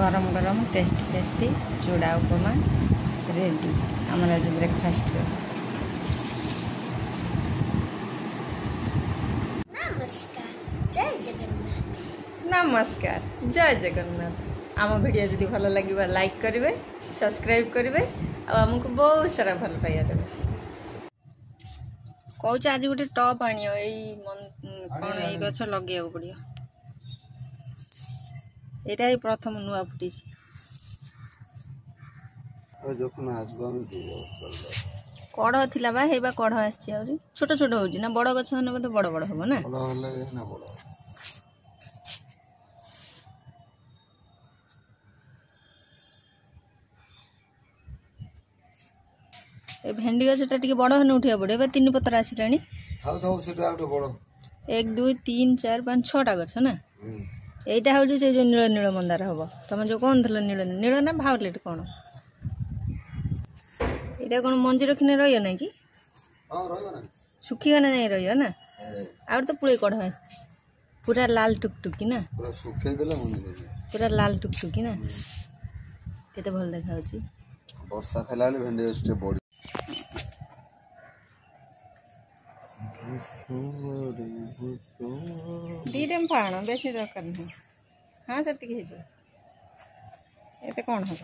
गरम गरम tasty tasty चूड़ा उपमा रेडी आमर आज ब्रेकफास्ट। नमस्कार जय जगन्नाथ। आम वीडियो जदि भल लगे लाइक करेंगे, सब्सक्राइब करेंगे और आमको बहुत सारा भल पाइबा देवे। कौच आज गोटे टप आण कौन ये गछ लगे पड़ो। यहाँ प्रथम नुआ फुटी कड़ थिला बा हेबा कड़ आसी छोट छोट हो ना बड़ गछ मैंने बोधे बड़ बड़ हम ना ए भेंडी गछटा टी बड़ होने उठा पड़े। तीन पतर आसला 1 2 3 4 5 6टा गछ ना यहीटा हूँ से जो नील नील मंदार हम तुम जो कौन थल नील नील ना भावलेट कौन यहाँ कौन मंजी रखने रही ना कि सुखीगना जाए रही ना आउ तो पूरे कढ़ आस पूरा लाल टुकटुकी ना पूरा लाल टुकटुकी ना केते भल देखा वर्षा खेला भेंडी दीटे फाण बेसी दरकार नहीं। हाँ से ये कौन हम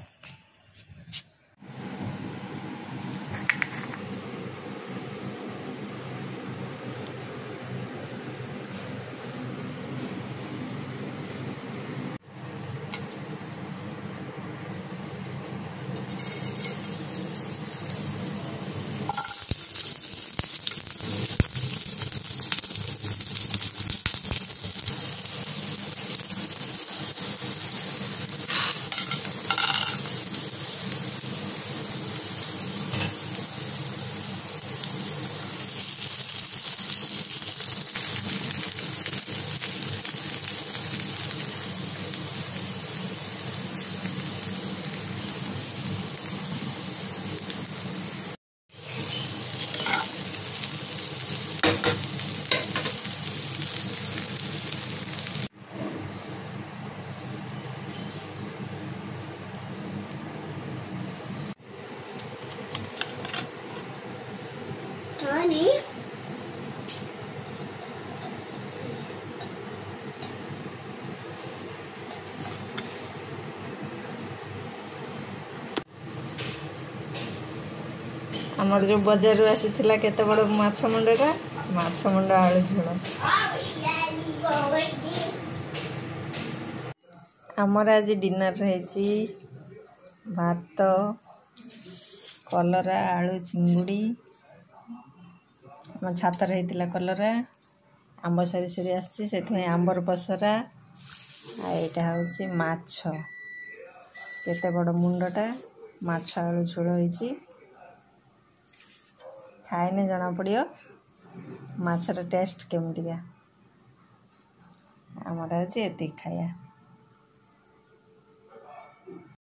आमर जो बजार आसी केते बड़ माछ मुंडा आलू झोल आमर आज डिनर रही भात कलरा आलू चिंगुड़ी आम छातर होता कलरा आंब सरी सरी आसी आंबर पसरा आईटा हूँ माछ केते बड़ मुंडटा माछ आलू झोल होती खाइने जना पड़ियो माछर टेस्ट केमती आमर आज ये खाया।